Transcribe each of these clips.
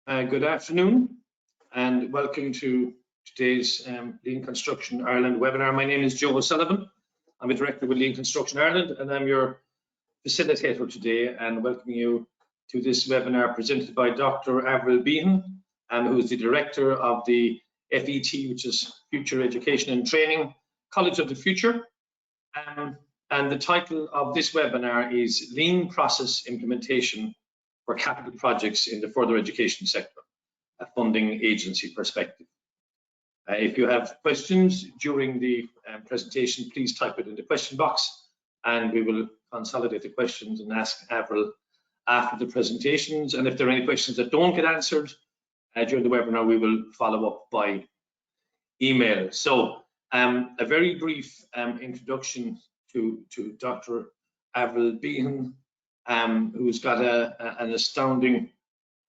Good afternoon and welcome to today's Lean Construction Ireland webinar. My name is Joe O'Sullivan. I'm a director with Lean Construction Ireland and I'm your facilitator today and welcoming you to this webinar presented by Dr. Avril Behan, who is the director of the FET, which is Future Education and Training, College of the Future. And the title of this webinar is Lean Process Implementation for Capital Projects in the Further Education Sector, a funding agency perspective. If you have questions during the presentation, please type it in the question box and we will consolidate the questions and ask Avril after the presentations. And if there are any questions that don't get answered during the webinar, we will follow up by email. So a very brief introduction to Dr. Avril Behan, who's got an astounding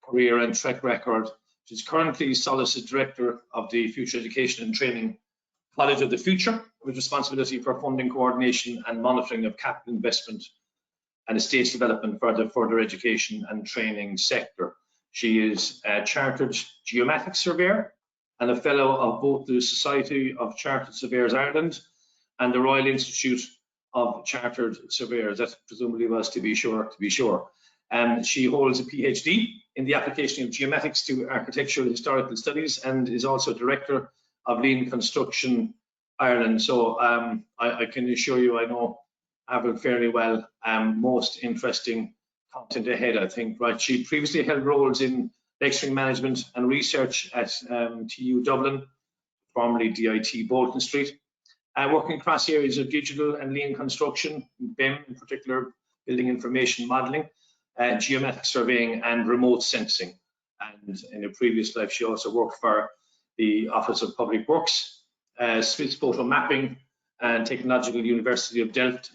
career and track record. She's currently SOLAS Director of the Future Education and Training College of the Future, with responsibility for funding coordination and monitoring of capital investment and estates development for the further education and training sector. She is a chartered geomatic surveyor and a fellow of both the Society of Chartered Surveyors Ireland and the Royal Institute of Chartered Surveyors. That presumably was to be sure. She holds a PhD in the application of geomatics to architectural historical studies and is also director of Lean Construction Ireland. So I can assure you I know Avril fairly well. Most interesting content ahead, I think. Right, she previously held roles in lecturing management and research at TU Dublin, formerly DIT Bolton Street. Working across areas of digital and lean construction, BIM in particular, building information modeling, geometric surveying and remote sensing. And in a previous life, she also worked for the Office of Public Works, Swiss Photo Mapping and Technological University of Delft,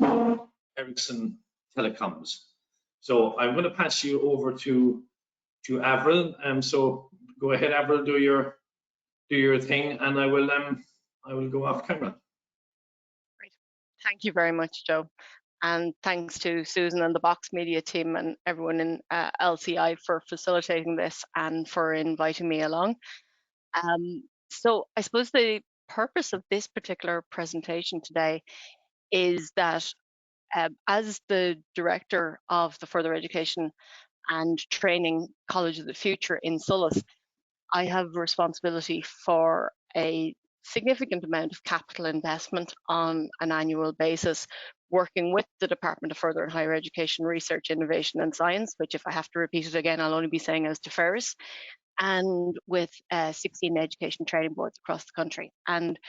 Ericsson Telecoms. So I'm going to pass you over to Avril. So go ahead, Avril, do your thing, and I will go off camera. Thank you very much, Joe. And thanks to Susan and the Box Media team and everyone in LCI for facilitating this and for inviting me along. So I suppose the purpose of this particular presentation today is that as the director of the Further Education and Training College of the Future in SOLAS, I have responsibility for a significant amount of capital investment on an annual basis, working with the Department of Further and Higher Education Research, Innovation and Science, which if I have to repeat it again, I'll only be saying as DeFerris, and with 16 education training boards across the country. And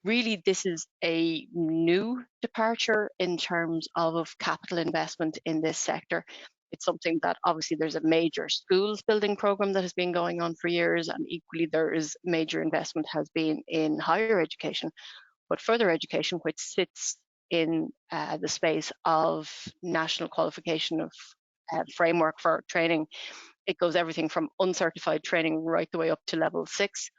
really, this is a new departure in terms of capital investment in this sector. It's something that obviously there's a major schools building program that has been going on for years, and equally there is major investment has been in higher education, but further education, which sits in the space of national qualification of framework for training. It goes everything from uncertified training right the way up to level 6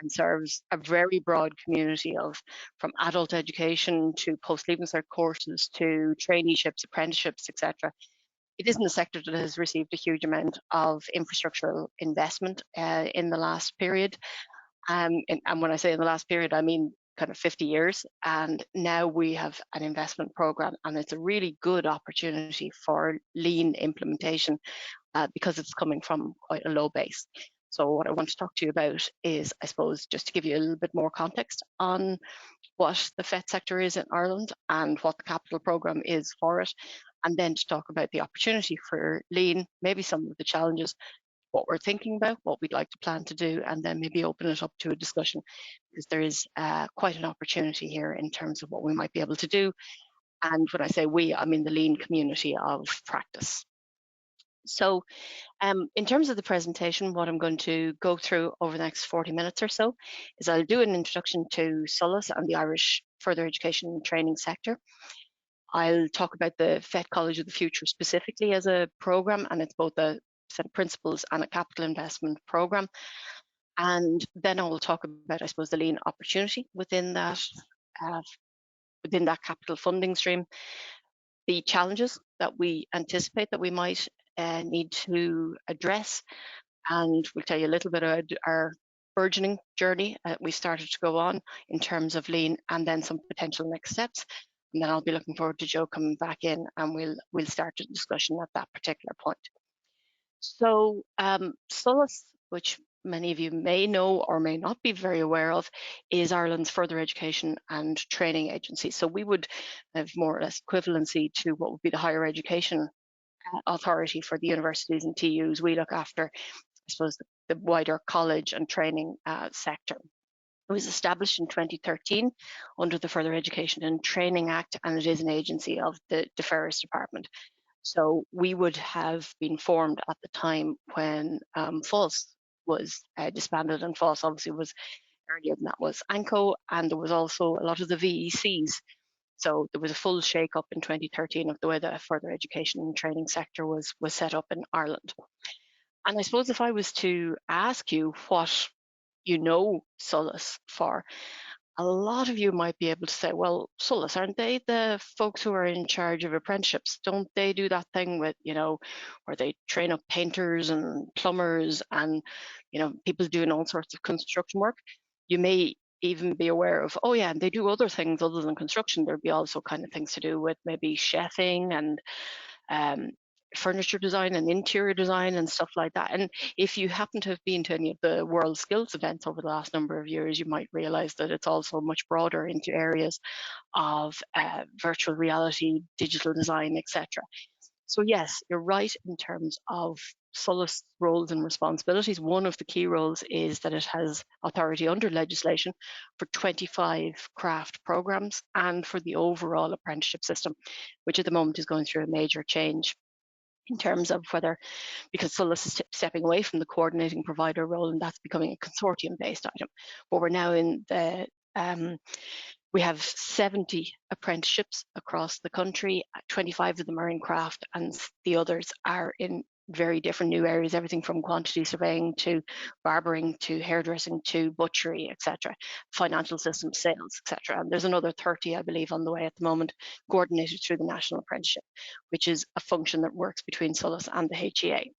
and serves a very broad community of from adult education to post-leaving cert courses to traineeships, apprenticeships, etc. It isn't a sector that has received a huge amount of infrastructural investment in the last period. And when I say in the last period, I mean kind of 50 years. And now we have an investment program, and it's a really good opportunity for lean implementation because it's coming from quite a low base. So what I want to talk to you about is, I suppose, just to give you a little bit more context on what the FET sector is in Ireland and what the capital program is for it, and then to talk about the opportunity for lean, maybe some of the challenges, what we're thinking about, what we'd like to plan to do, and then maybe open it up to a discussion, because there is quite an opportunity here in terms of what we might be able to do. And when I say we, I mean the lean community of practice. So in terms of the presentation, what I'm going to go through over the next 40 minutes or so is I'll do an introduction to SOLAS and the Irish further education and training sector. I'll talk about the FET College of the Future specifically as a program, and it's both a set of principles and a capital investment program. And then I will talk about, I suppose, the lean opportunity within that capital funding stream, the challenges that we anticipate that we might need to address, and we'll tell you a little bit about our burgeoning journey we started to go on in terms of lean, and then some potential next steps. And then I'll be looking forward to Joe coming back in, and we'll start a discussion at that particular point. So SOLAS, which many of you may know or may not be very aware of, is Ireland's further education and training agency. So we would have more or less equivalency to what would be the higher education authority for the universities and TUs. We look after, I suppose, the wider college and training sector. It was established in 2013 under the Further Education and Training Act, and it is an agency of the DeFerris Department. So we would have been formed at the time when FÁS was disbanded, and FÁS obviously was earlier than that was ANCO, and there was also a lot of the VECs. So there was a full shake-up in 2013 of the way the further education and training sector was set up in Ireland. And I suppose if I was to ask you what you know SOLAS for, a lot of you might be able to say, well, SOLAS, aren't they the folks who are in charge of apprenticeships? Don't they do that thing with, where they train up painters and plumbers and, people doing all sorts of construction work? You may even be aware of, oh yeah, and they do other things other than construction. There'd be also kind of things to do with maybe chefing and furniture design and interior design and stuff like that. And if you happen to have been to any of the World Skills events over the last number of years, you might realize that it's also much broader into areas of virtual reality, digital design, etc. So yes, you're right in terms of SOLAS roles and responsibilities. One of the key roles is that it has authority under legislation for 25 craft programs and for the overall apprenticeship system, which at the moment is going through a major change in terms of whether, because SOLAS is stepping away from the coordinating provider role, and that's becoming a consortium-based item. But we're now in the, we have 70 apprenticeships across the country, 25 of them are in craft, and the others are in very different new areas, everything from quantity surveying to barbering to hairdressing to butchery, etc., financial systems, sales, etc. And there's another 30, I believe, on the way at the moment, coordinated through the National Apprenticeship, which is a function that works between SOLAS and the HEA.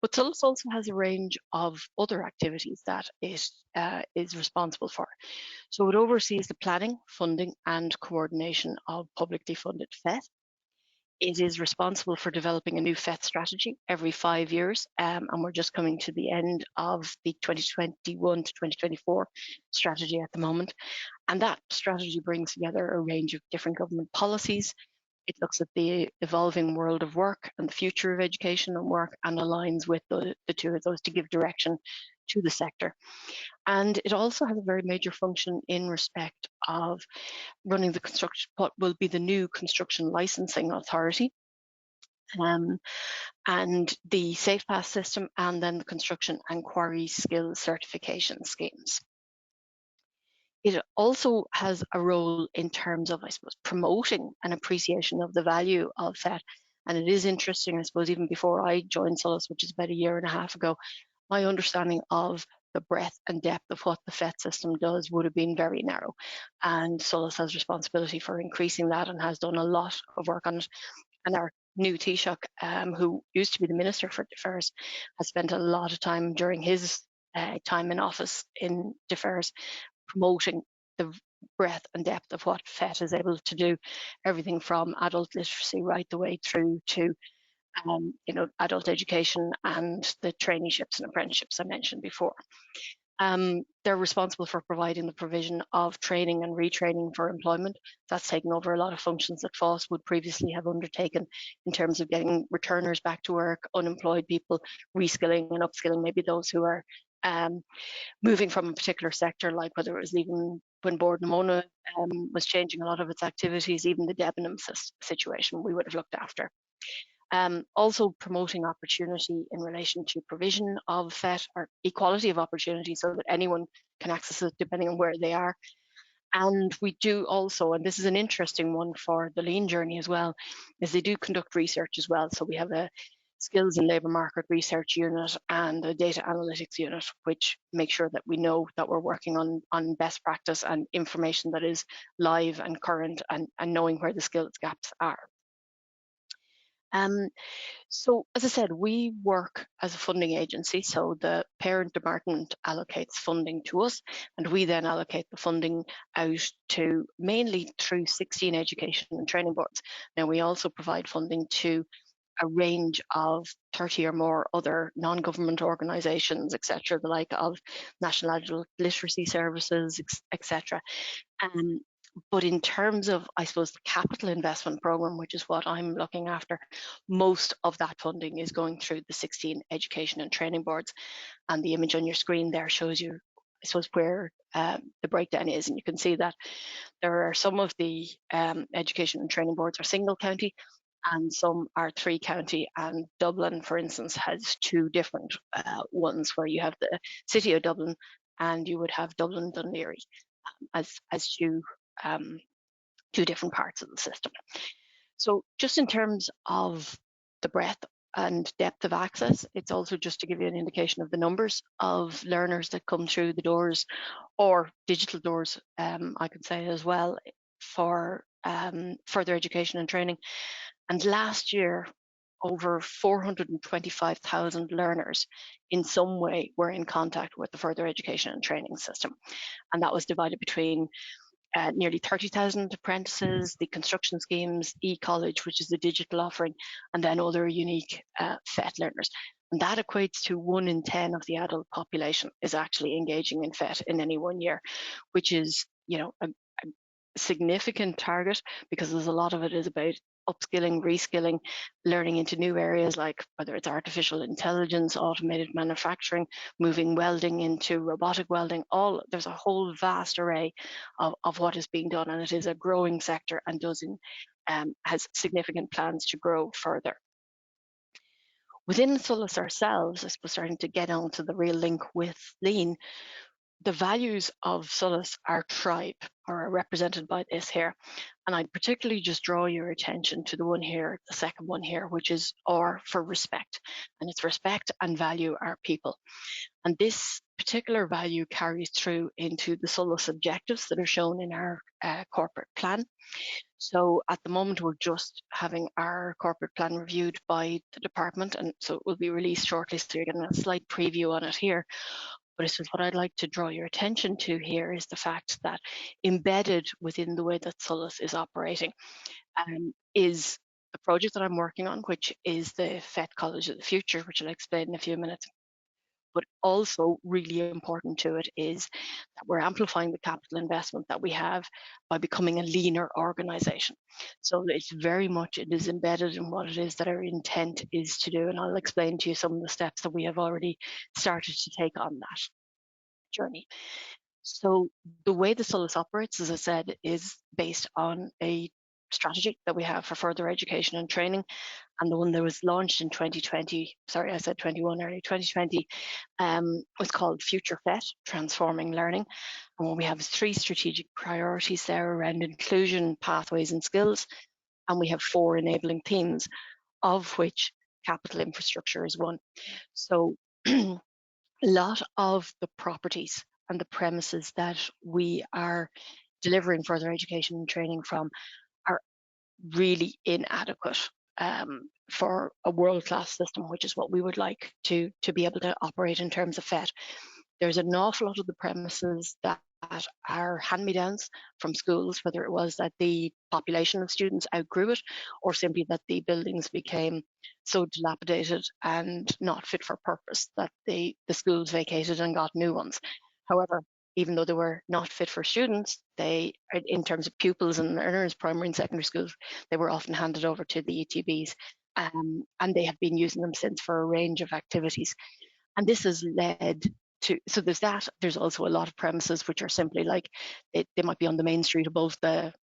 But SOLAS also has a range of other activities that it is responsible for. So it oversees the planning, funding, and coordination of publicly funded FET. It is responsible for developing a new FET strategy every 5 years, and we're just coming to the end of the 2021 to 2024 strategy at the moment. And that strategy brings together a range of different government policies. It looks at the evolving world of work and the future of education and work, and aligns with the two of those to give direction to the sector. And it also has a very major function in respect of running the construction, what will be the new construction licensing authority, and the Safe Pass system, and then the construction and quarry skills certification schemes. It also has a role in terms of, I suppose, promoting an appreciation of the value of FET. And it is interesting, I suppose, even before I joined SOLAS, which is about a year and a half ago, my understanding of the breadth and depth of what the FET system does would have been very narrow. And SOLAS has responsibility for increasing that and has done a lot of work on it. And our new Taoiseach, who used to be the Minister for DeFerris, has spent a lot of time during his time in office in DeFerris promoting the breadth and depth of what FET is able to do, everything from adult literacy right the way through to adult education and the traineeships and apprenticeships I mentioned before. They're responsible for providing the provision of training and retraining for employment. That's taken over a lot of functions that FÁS would previously have undertaken in terms of getting returners back to work, unemployed people, reskilling and upskilling maybe those who are moving from a particular sector, like whether it was leaving when Bord na Móna was changing a lot of its activities, even the Debenham situation we would have looked after. Also promoting opportunity in relation to provision of FET or equality of opportunity so that anyone can access it depending on where they are. And we do also, and this is an interesting one for the lean journey as well, is they do conduct research as well. So we have a skills and labour market research unit and a data analytics unit, which make sure that we know that we're working on best practice and information that is live and current, and knowing where the skills gaps are. So as I said, we work as a funding agency. So the parent department allocates funding to us, and we then allocate the funding out to mainly through 16 education and training boards. Now we also provide funding to a range of 30 or more other non-government organisations, etc., the like of National Adult Literacy Services, etc. But in terms of, I suppose, the capital investment programme, which is what I'm looking after, most of that funding is going through the 16 education and training boards. And the image on your screen there shows you, I suppose, where the breakdown is. And you can see that there are some of the education and training boards are single county, and some are 3 county, and Dublin, for instance, has 2 different ones, where you have the City of Dublin and you would have Dublin Dún Laoghaire as 2 different parts of the system. So just in terms of the breadth and depth of access, it's also just to give you an indication of the numbers of learners that come through the doors, or digital doors, I could say as well, for further education and training. And last year, over 425,000 learners in some way were in contact with the further education and training system. And that was divided between nearly 30,000 apprentices, the construction schemes, e-college, which is the digital offering, and then other unique FET learners. And that equates to 1 in 10 of the adult population is actually engaging in FET in any one year, which is, you know, a significant target, because there's a lot of it is about upskilling, reskilling, learning into new areas, like whether it's artificial intelligence, automated manufacturing, moving welding into robotic welding. There's a whole vast array of what is being done, and it is a growing sector and has significant plans to grow further. Within SOLAS ourselves, I suppose, starting to get onto the real link with Lean, the values of SOLAS, our tribe, are represented by this here. And I'd particularly just draw your attention to the one here, the second one here, which is R for respect. And it's respect and value our people. And this particular value carries through into the SOLAS objectives that are shown in our corporate plan. So at the moment, we're just having our corporate plan reviewed by the department, and so it will be released shortly, so you're getting a slight preview on it here. But I suppose what I'd like to draw your attention to here is the fact that embedded within the way that SOLAS is operating is the project that I'm working on, which is the FET College of the Future, which I'll explain in a few minutes. But also really important to it is that we're amplifying the capital investment that we have by becoming a leaner organisation. So it's very much, it is embedded in what it is that our intent is to do. And I'll explain to you some of the steps that we have already started to take on that journey. So the way the SOLAS operates, as I said, is based on a strategy that we have for further education and training, and the one that was launched in 2020, sorry, I said 21 early, 2020, was called Future FET, Transforming Learning. And what we have is 3 strategic priorities there around inclusion, pathways and skills, and we have 4 enabling themes, of which capital infrastructure is one. So a lot of the properties and the premises that we are delivering further education and training from are really inadequate for a world-class system, which is what we would like to be able to operate in terms of FET. There's an awful lot of the premises that are hand-me-downs from schools, whether it was that the population of students outgrew it, or simply that the buildings became so dilapidated and not fit for purpose that the schools vacated and got new ones. However, even though they were not fit for students, they, in terms of pupils and learners, primary and secondary schools, they were often handed over to the ETBs, and they have been using them since for a range of activities. And this has led to, so there's that. There's also a lot of premises which are simply like, they might be on the main street above the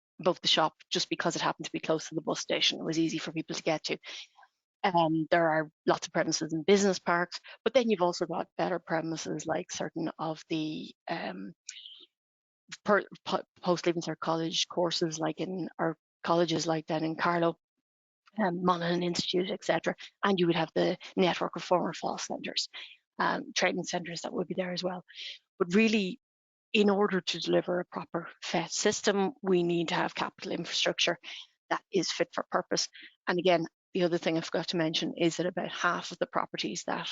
shop, just because it happened to be close to the bus station. It was easy for people to get to. There are lots of premises in business parks, but then you've also got better premises like certain of the post-leaving cert college courses, like in our colleges like down in Carlow, Monaghan Institute, etc. And you would have the network of former FOSS centres, training centres that would be there as well. But really, in order to deliver a proper FET system, we need to have capital infrastructure that is fit for purpose. And again, the other thing I forgot to mention is that about half of the properties that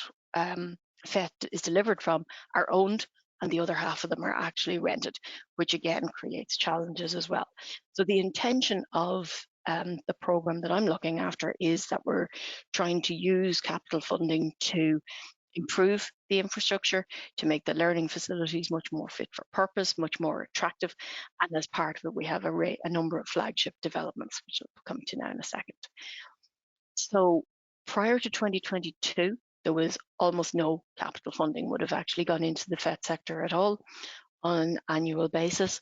FET is delivered from are owned, and the other half of them are actually rented, which again creates challenges as well. So the intention of the programme that I'm looking after is that we're trying to use capital funding to improve the infrastructure, to make the learning facilities much more fit for purpose, much more attractive. And as part of it, we have a number of flagship developments, which I'll come to now in a second. So prior to 2022, there was almost no capital funding would have actually gone into the FET sector at all on an annual basis.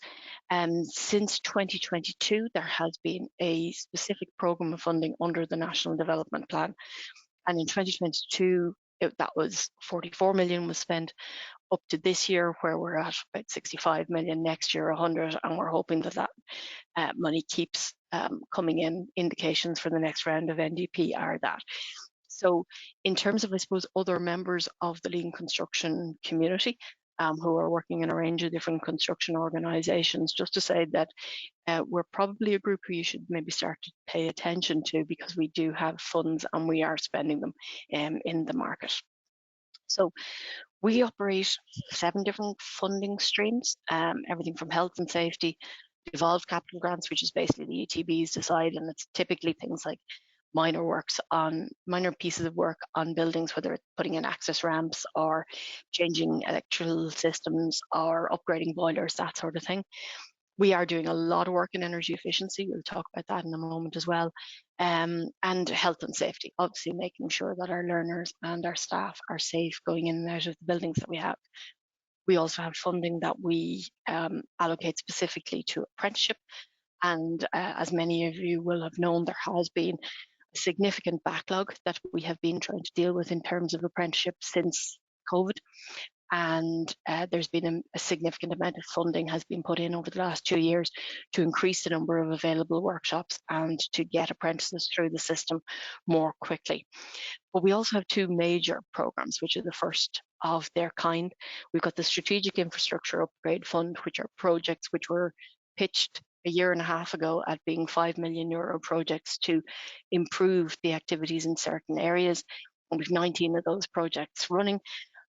Since 2022, there has been a specific programme of funding under the National Development Plan. And in 2022, that was 44 million was spent, up to this year where we're at about 65 million, next year 100, and we're hoping that that money keeps coming in. Indications for the next round of NDP are that. So in terms of, I suppose, other members of the lean construction community who are working in a range of different construction organisations, just to say that we're probably a group who you should maybe start to pay attention to, because we do have funds and we are spending them in the market. So we operate 7 different funding streams, everything from health and safety, devolved capital grants, which is basically the ETBs decide, and it's typically things like minor pieces of work on buildings, whether it's putting in access ramps or changing electrical systems or upgrading boilers, that sort of thing. We are doing a lot of work in energy efficiency. We'll talk about that in a moment as well. And health and safety, obviously making sure that our learners and our staff are safe going in and out of the buildings that we have. We also have funding that we allocate specifically to apprenticeship. And as many of you will have known, there has been a significant backlog that we have been trying to deal with in terms of apprenticeship since COVID. And there's been a significant amount of funding has been put in over the last 2 years to increase the number of available workshops and to get apprentices through the system more quickly. But we also have 2 major programs, which are the first of their kind. We've got the Strategic Infrastructure Upgrade Fund, which are projects which were pitched a year and a half ago at being €5 million projects to improve the activities in certain areas. And we've 19 of those projects running.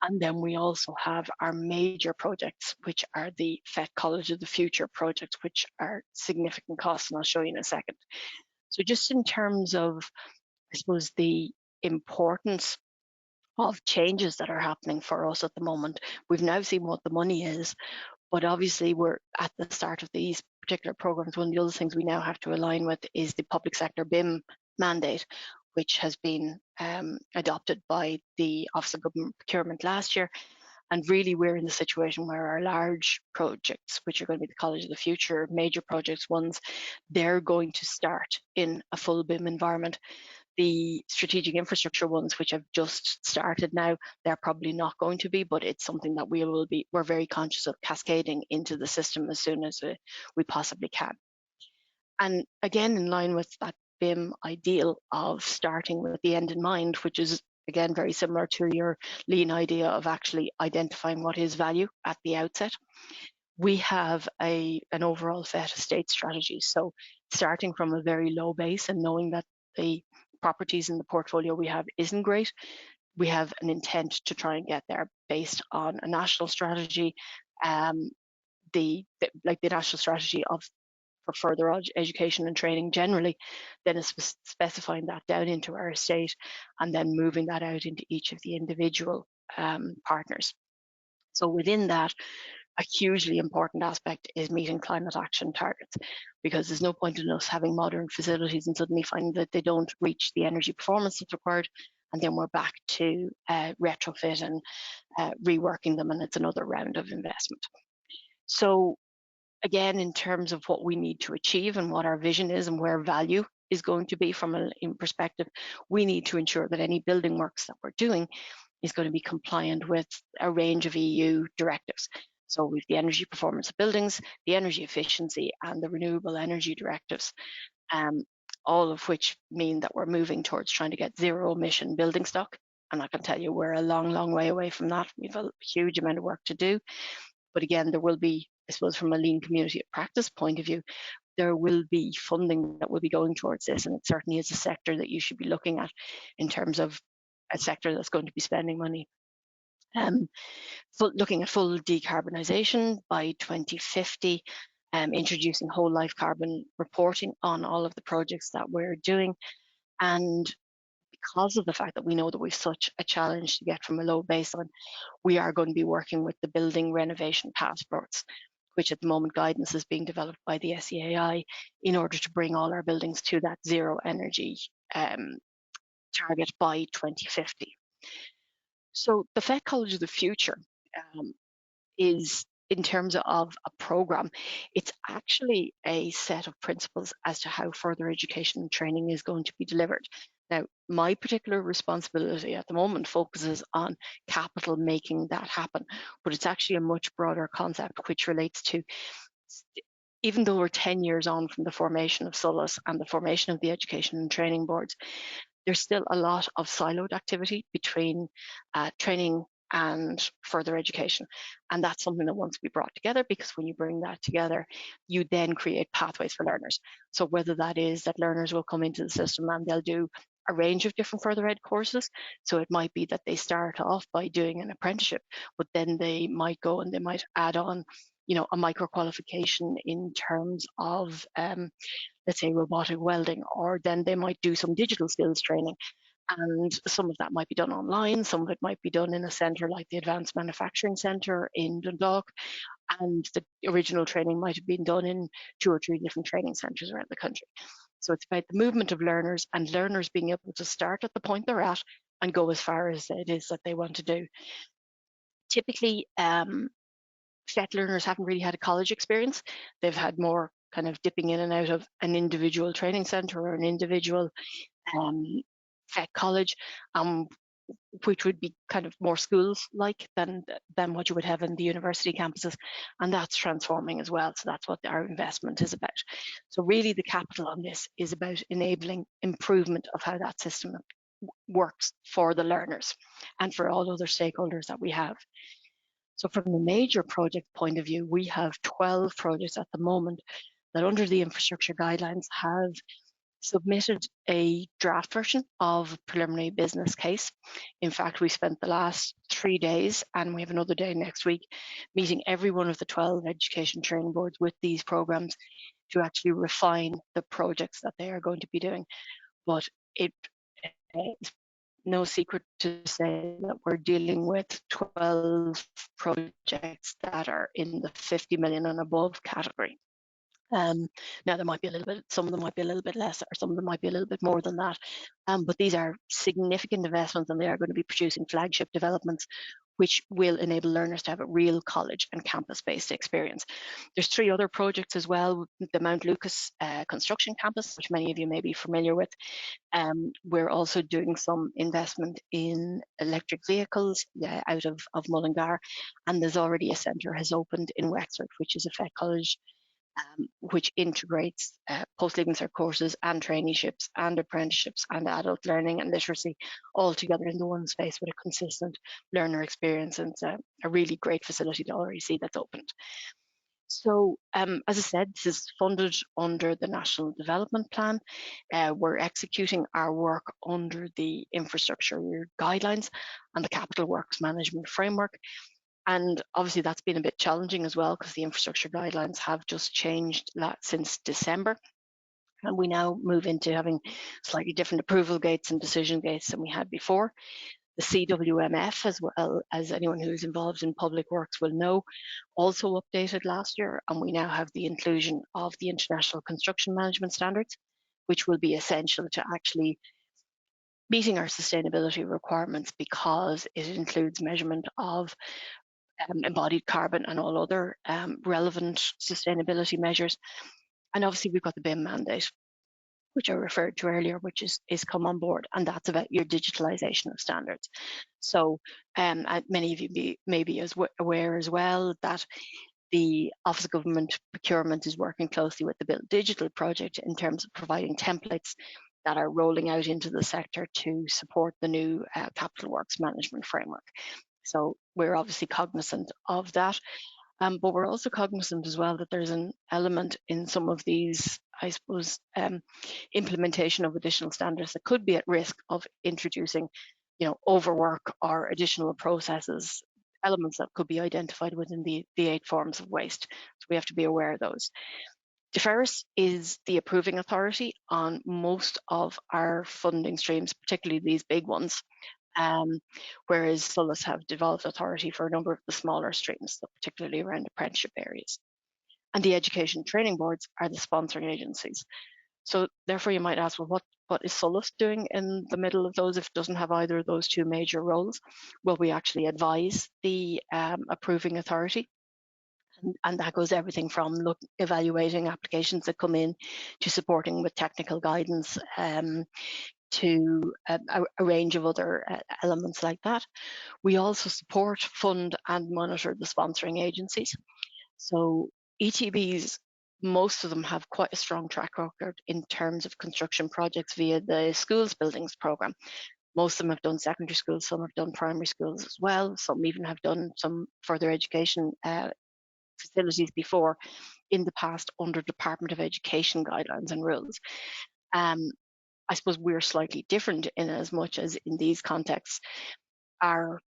And then we also have our major projects, which are the FET College of the Future projects, which are significant costs, and I'll show you in a second. So just in terms of, I suppose, the importance of changes that are happening for us at the moment, we've now seen what the money is, but obviously we're at the start of these particular programs. One of the other things we now have to align with is the public sector BIM mandate, which has been adopted by the Office of Government Procurement last year. And really we're in the situation where our large projects, which are going to be the College of the Future, major projects ones, they're going to start in a full BIM environment. The strategic infrastructure ones, which have just started now, they're probably not going to be, but it's something that we're very conscious of cascading into the system as soon as we possibly can. And again, in line with that BIM ideal of starting with the end in mind, which is again very similar to your lean idea of actually identifying what is value at the outset. We have an overall FET estate strategy. So starting from a very low base and knowing that the properties in the portfolio we have isn't great, we have an intent to try and get there based on a national strategy, the national strategy for further education and training generally, then is specifying that down into our estate and then moving that out into each of the individual partners. So within that, a hugely important aspect is meeting climate action targets, because there's no point in us having modern facilities and suddenly finding that they don't reach the energy performance that's required, and then we're back to retrofit and reworking them, and it's another round of investment. So again, in terms of what we need to achieve and what our vision is and where value is going to be from a perspective, we need to ensure that any building works that we're doing is going to be compliant with a range of EU directives. So we've the energy performance of buildings, the energy efficiency, and the renewable energy directives, all of which mean that we're moving towards trying to get zero emission building stock. And I can tell you we're a long, long way away from that. We've a huge amount of work to do. But again, there will be, I suppose, from a lean community of practice point of view, there will be funding that will be going towards this, and it certainly is a sector that you should be looking at in terms of a sector that's going to be spending money. Looking at full decarbonisation by 2050, introducing whole life carbon reporting on all of the projects that we're doing. And because of the fact that we know that we've such a challenge to get from a low baseline, we are going to be working with the building renovation passports, which at the moment guidance is being developed by the SEAI in order to bring all our buildings to that zero energy target by 2050. So the FET College of the Future is, in terms of a programme, it's actually a set of principles as to how further education and training is going to be delivered. Now, my particular responsibility at the moment focuses on capital making that happen, but it's actually a much broader concept which relates to, even though we're 10 years on from the formation of SOLAS and the formation of the education and training boards, there's still a lot of siloed activity between training and further education. And that's something that wants to be brought together, because when you bring that together, you then create pathways for learners. So whether that is that learners will come into the system and they'll do a range of different further ed courses. So it might be that they start off by doing an apprenticeship, but then they might go and they might add on, you know, a micro qualification in terms of let's say robotic welding, or then they might do some digital skills training. And some of that might be done online, some of it might be done in a centre like the Advanced Manufacturing Centre in Dundalk, and the original training might have been done in 2 or 3 different training centres around the country. So it's about the movement of learners, and learners being able to start at the point they're at and go as far as it is that they want to do. Typically, FET learners haven't really had a college experience. They've had more kind of dipping in and out of an individual training centre or an individual FET college, which would be kind of more schools-like than what you would have in the university campuses, and that's transforming as well. So that's what our investment is about. So really the capital on this is about enabling improvement of how that system works for the learners and for all other stakeholders that we have. So from the major project point of view, we have 12 projects at the moment that under the infrastructure guidelines have submitted a draft version of a preliminary business case. In fact, we spent the last 3 days, and we have another day next week, meeting every one of the 12 education training boards with these programs to actually refine the projects that they are going to be doing. But it is no secret to say that we're dealing with 12 projects that are in the 50 million and above category. Now there might be a little bit, some of them might be a little bit less, or some of them might be a little bit more than that. But these are significant investments, and they are going to be producing flagship developments which will enable learners to have a real college and campus-based experience. There's 3 other projects as well. The Mount Lucas construction campus, which many of you may be familiar with. We're also doing some investment in electric vehicles out of Mullingar, and there's already a centre has opened in Wexford, which is a FET college which integrates post-leaving cert courses and traineeships and apprenticeships and adult learning and literacy all together into one space with a consistent learner experience. And it's a really great facility to already see that's opened. So as I said, this is funded under the National Development Plan. We're executing our work under the infrastructure guidelines and the Capital Works Management Framework. And obviously that's been a bit challenging as well, because the infrastructure guidelines have just changed since December. And we now move into having slightly different approval gates and decision gates than we had before. The CWMF, as well as anyone who's involved in public works will know, also updated last year, and we now have the inclusion of the International Construction Management Standards, which will be essential to actually meeting our sustainability requirements, because it includes measurement of embodied carbon and all other relevant sustainability measures. And obviously we've got the BIM mandate, which I referred to earlier, which is come on board, and that's about your digitalisation of standards. So many of you may be aware as well that the Office of Government Procurement is working closely with the Build Digital project in terms of providing templates that are rolling out into the sector to support the new Capital Works Management Framework. So we're obviously cognizant of that. But we're also cognizant as well that there's an element in some of these, I suppose, implementation of additional standards that could be at risk of introducing, overwork or additional processes, elements that could be identified within the 8 forms of waste. So we have to be aware of those. DFERS is the approving authority on most of our funding streams, particularly these big ones, whereas SOLAS have devolved authority for a number of the smaller streams, so particularly around apprenticeship areas. And the education training boards are the sponsoring agencies. So therefore you might ask, well, what is SOLAS doing in the middle of those if it doesn't have either of those 2 major roles? Well, we actually advise the approving authority. And that goes everything from evaluating applications that come in to supporting with technical guidance, to a range of other elements like that. We also support, fund and monitor the sponsoring agencies. So ETBs, most of them have quite a strong track record in terms of construction projects via the schools buildings programme. Most of them have done secondary schools, some have done primary schools as well, some even have done some further education facilities before in the past under Department of Education guidelines and rules. I suppose we're slightly different in as much as in these contexts, our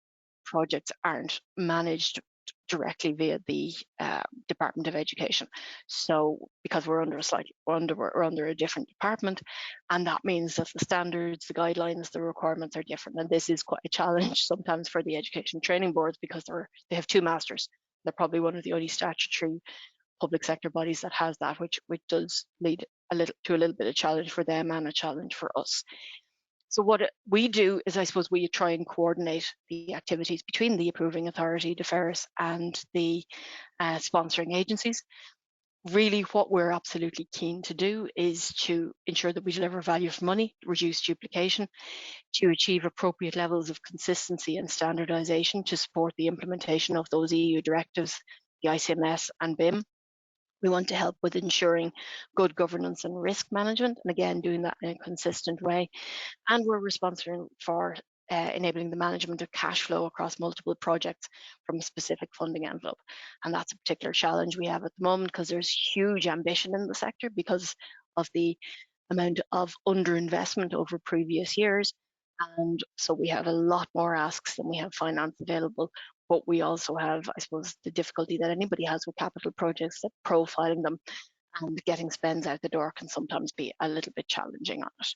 projects aren't managed directly via the Department of Education. So because we're under a different department, and that means that the standards, the guidelines, the requirements are different. And this is quite a challenge sometimes for the education training boards because they have 2 masters. They're probably one of the only statutory public sector bodies that has that, which does lead to a little bit of challenge for them and a challenge for us. So what we do is, I suppose, we try and coordinate the activities between the approving authority, DFERS, and the sponsoring agencies. Really, what we're absolutely keen to do is to ensure that we deliver value for money, reduce duplication, to achieve appropriate levels of consistency and standardisation to support the implementation of those EU directives, the ICMS and BIM. We want to help with ensuring good governance and risk management, and again, doing that in a consistent way. And we're responsible for enabling the management of cash flow across multiple projects from a specific funding envelope. And that's a particular challenge we have at the moment because there's huge ambition in the sector because of the amount of underinvestment over previous years. And so we have a lot more asks than we have finance available. But we also have, I suppose, the difficulty that anybody has with capital projects, that profiling them and getting spends out the door can sometimes be a little bit challenging on it.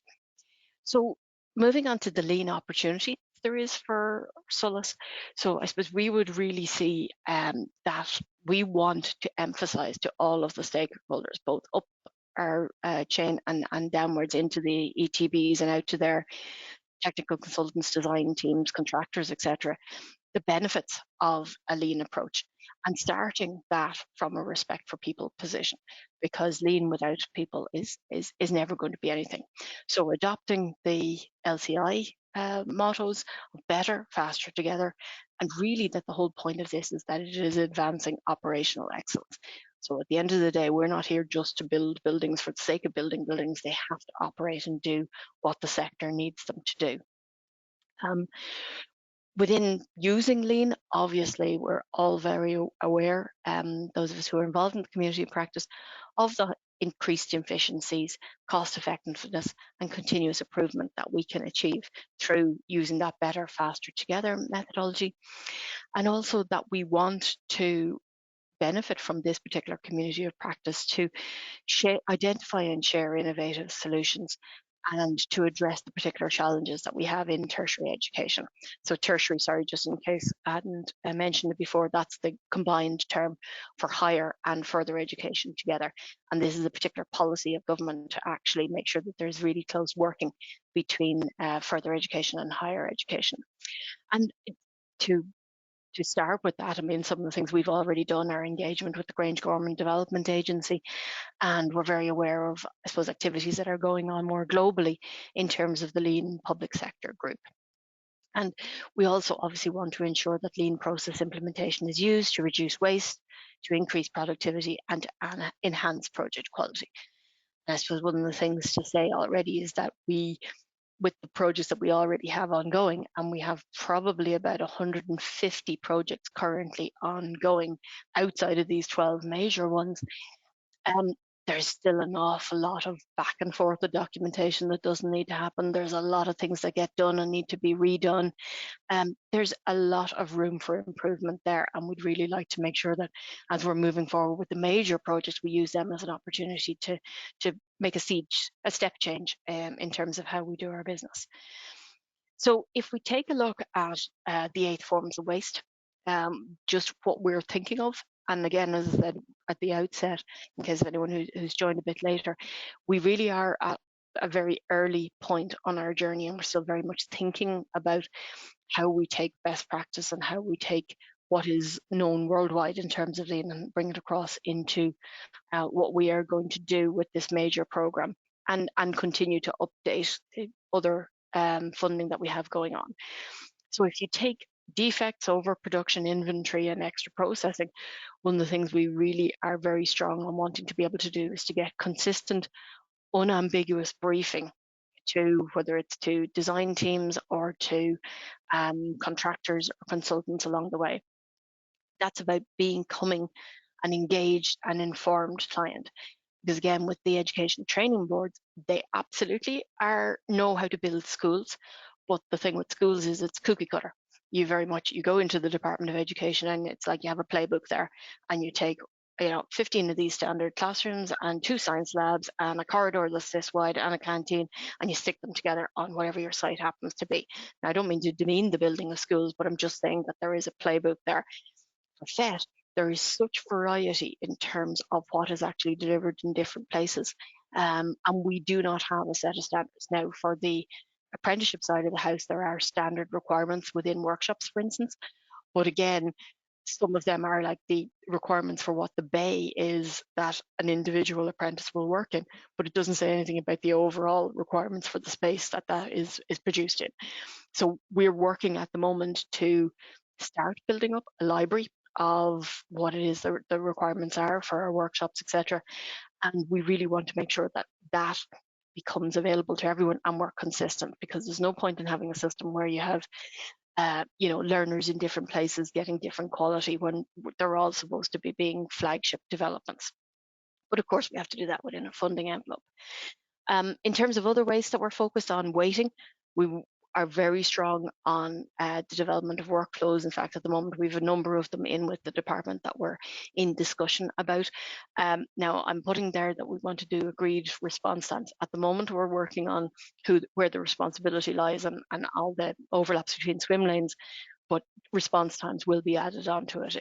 So moving on to the lean opportunity there is for SOLAS. So I suppose we would really see that we want to emphasise to all of the stakeholders, both up our chain and downwards into the ETBs and out to their technical consultants, design teams, contractors, etc., the benefits of a lean approach, and starting that from a respect for people position, because lean without people is never going to be anything. So adopting the LCI mottos of better, faster, together, and really that the whole point of this is that it is advancing operational excellence. So at the end of the day, we're not here just to build buildings for the sake of building buildings. They have to operate and do what the sector needs them to do. Within using lean, obviously, we're all very aware, those of us who are involved in the community of practice, of the increased efficiencies, cost effectiveness, and continuous improvement that we can achieve through using that better, faster, together methodology. And also that we want to benefit from this particular community of practice to identify and share innovative solutions and to address the particular challenges that we have in tertiary education. So tertiary, sorry, just in case I hadn't mentioned it before, that's the combined term for higher and further education together. And this is a particular policy of government to actually make sure that there's really close working between further education and higher education. And to start with that, I mean, some of the things we've already done, our engagement with the Grange Government Development Agency, and we're very aware of, I suppose, activities that are going on more globally in terms of the lean public sector group. And we also obviously want to ensure that lean process implementation is used to reduce waste, to increase productivity, and to enhance project quality. And I suppose one of the things to say already is that we with the projects that we already have ongoing, and we have probably about 150 projects currently ongoing outside of these 12 major ones, there's still an awful lot of back and forth of documentation that doesn't need to happen. There's a lot of things that get done and need to be redone. There's a lot of room for improvement there, and we'd really like to make sure that as we're moving forward with the major projects, we use them as an opportunity to make a step change in terms of how we do our business. So if we take a look at the 8 forms of waste, just what we're thinking of, and again, as I said at the outset, in case of anyone who's joined a bit later, we really are at a very early point on our journey, and we're still very much thinking about how we take best practice and how we take what is known worldwide in terms of lean and bring it across into what we are going to do with this major program, and continue to update the other funding that we have going on. So if you take defects, overproduction, inventory, and extra processing, one of the things we really are very strong on wanting to be able to do is to get consistent, unambiguous briefing to, whether it's to design teams or to contractors or consultants along the way. That's about becoming an engaged and informed client. Because again, with the education training boards, they absolutely know how to build schools. But the thing with schools is it's cookie cutter. You go into the Department of Education and it's like you have a playbook there, and you take 15 of these standard classrooms and 2 science labs and a corridor that's this wide and a canteen, and you stick them together on whatever your site happens to be. Now, I don't mean to demean the building of schools, but I'm just saying that there is a playbook there. For FET, there is such variety in terms of what is actually delivered in different places. And we do not have a set of standards. Now, for the apprenticeship side of the house, there are standard requirements within workshops, for instance. But again, some of them are like the requirements for what the bay is that an individual apprentice will work in, but it doesn't say anything about the overall requirements for the space that is produced in. So we're working at the moment to start building up a library of what it is the requirements are for our workshops, etc. And we really want to make sure that that becomes available to everyone and we're consistent, because there's no point in having a system where you have learners in different places getting different quality when they're all supposed to be being flagship developments. But of course, we have to do that within a funding envelope. In terms of other ways that we're focused on weighting, we are very strong on the development of workflows. In fact, at the moment, we have a number of them in with the department that we're in discussion about. Now, I'm putting there that we want to do agreed response times. At the moment, we're working on where the responsibility lies and all the overlaps between swim lanes, but response times will be added onto it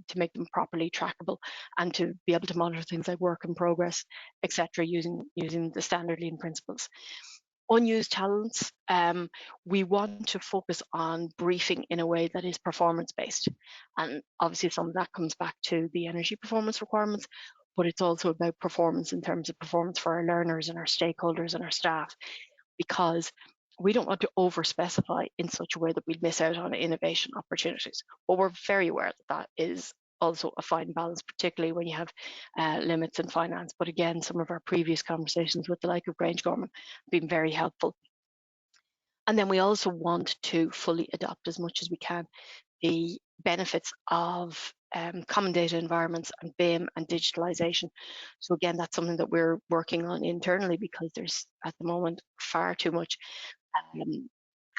to make them properly trackable and to be able to monitor things like work in progress, etc., using the standard lean principles. Unused talents, we want to focus on briefing in a way that is performance-based. And obviously some of that comes back to the energy performance requirements, but it's also about performance in terms of performance for our learners and our stakeholders and our staff, because we don't want to over-specify in such a way that we miss out on innovation opportunities. But we're very aware that is also a fine balance, particularly when you have limits in finance. But again, some of our previous conversations with the like of Grange Gorman have been very helpful. And then we also want to fully adopt as much as we can the benefits of common data environments and BIM and digitalisation. So again, that's something that we're working on internally, because there's at the moment far too much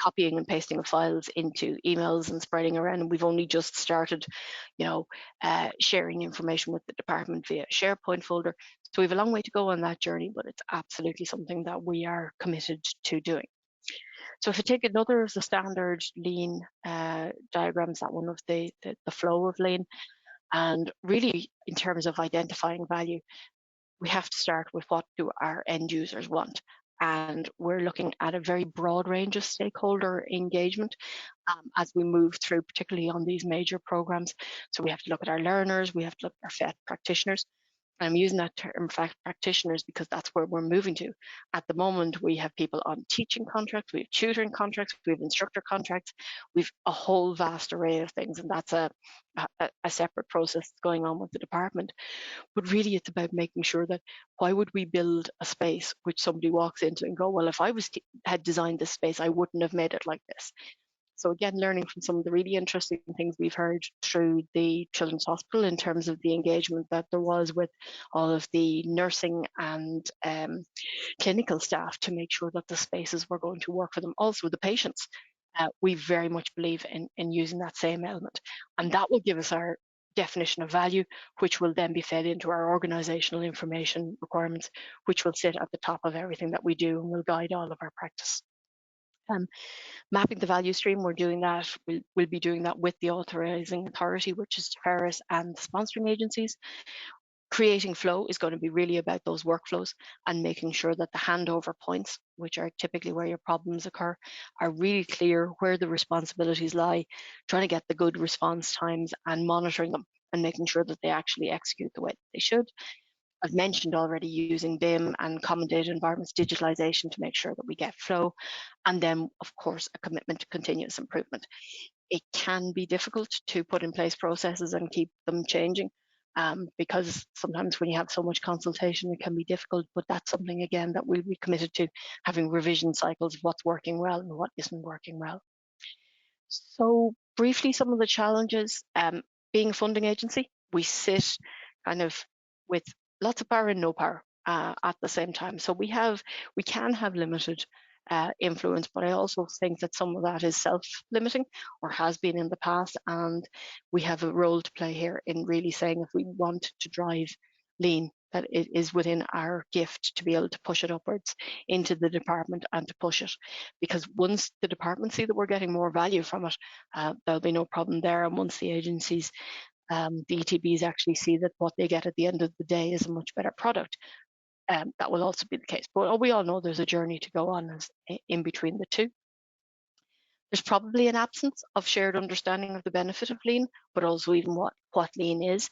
copying and pasting of files into emails and spreading around, and we've only just started sharing information with the department via SharePoint folder. So we have a long way to go on that journey, but it's absolutely something that we are committed to doing. So if I take another of the standard lean diagrams, that one of the flow of lean, and really in terms of identifying value, we have to start with what do our end users want. And we're looking at a very broad range of stakeholder engagement as we move through, particularly on these major programs. So we have to look at our learners, we have to look at our FET practitioners, I'm using that term practitioners because that's where we're moving to. At the moment, we have people on teaching contracts, we have tutoring contracts, we have instructor contracts, we've a whole vast array of things, and that's a separate process going on with the department. But really, it's about making sure that why would we build a space which somebody walks into and go, well, if I had designed this space, I wouldn't have made it like this. So again, learning from some of the really interesting things we've heard through the Children's Hospital in terms of the engagement that there was with all of the nursing and clinical staff to make sure that the spaces were going to work for them. Also the patients, we very much believe in using that same element. And that will give us our definition of value, which will then be fed into our organisational information requirements, which will sit at the top of everything that we do and will guide all of our practice. Mapping the value stream, we're doing that. We'll be doing that with the authorising authority, which is TAFARIS, and the sponsoring agencies. Creating flow is going to be really about those workflows and making sure that the handover points, which are typically where your problems occur, are really clear where the responsibilities lie, trying to get the good response times and monitoring them and making sure that they actually execute the way that they should. I've mentioned already using BIM and common data environments, digitalisation to make sure that we get flow. And then, of course, a commitment to continuous improvement. It can be difficult to put in place processes and keep them changing because sometimes when you have so much consultation, it can be difficult, but that's something, again, that we'll be committed to, having revision cycles of what's working well and what isn't working well. So briefly, some of the challenges, being a funding agency, we sit kind of with lots of power and no power at the same time. So we can have limited influence, but I also think that some of that is self-limiting or has been in the past, and we have a role to play here in really saying if we want to drive lean, that it is within our gift to be able to push it upwards into the department and to push it. Because once the department see that we're getting more value from it, there'll be no problem there. And once the agencies, the ETBs actually see that what they get at the end of the day is a much better product, that will also be the case. But we all know there's a journey to go on in between the two. There's probably an absence of shared understanding of the benefit of lean, but also even what lean is.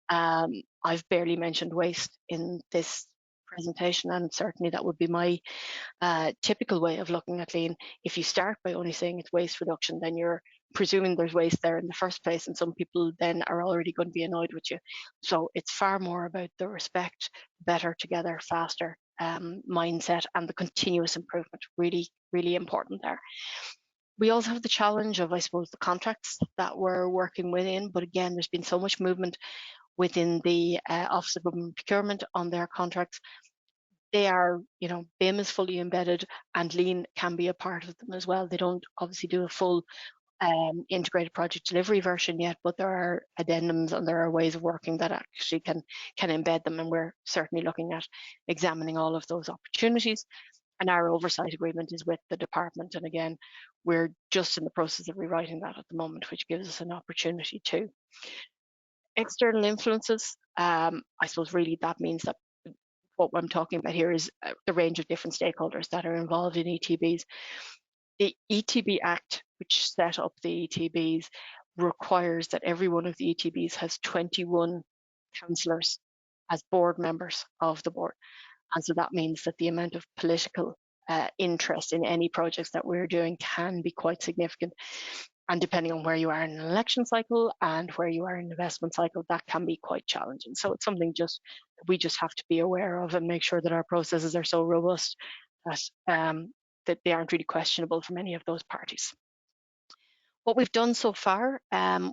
I've barely mentioned waste in this presentation, and certainly that would be my typical way of looking at lean. If you start by only saying it's waste reduction, then you're presuming there's waste there in the first place, and some people then are already going to be annoyed with you. So it's far more about the respect, better together, faster mindset, and the continuous improvement. Really, really important there. We also have the challenge of, I suppose, the contracts that we're working within, but again, there's been so much movement within the Office of Government Procurement on their contracts. They are, BIM is fully embedded and lean can be a part of them as well. They don't obviously do a full integrated project delivery version yet, but there are addendums and there are ways of working that actually can embed them, and we're certainly looking at examining all of those opportunities. And our oversight agreement is with the department, and again, we're just in the process of rewriting that at the moment, which gives us an opportunity too. External influences, I suppose really that means that what I'm talking about here is the range of different stakeholders that are involved in ETBs. The ETB Act, which set up the ETBs, requires that every one of the ETBs has 21 councillors as board members of the board. And so that means that the amount of political interest in any projects that we're doing can be quite significant. And depending on where you are in an election cycle and where you are in an investment cycle, that can be quite challenging. So it's something we just have to be aware of and make sure that our processes are so robust that they aren't really questionable from any of those parties. What we've done so far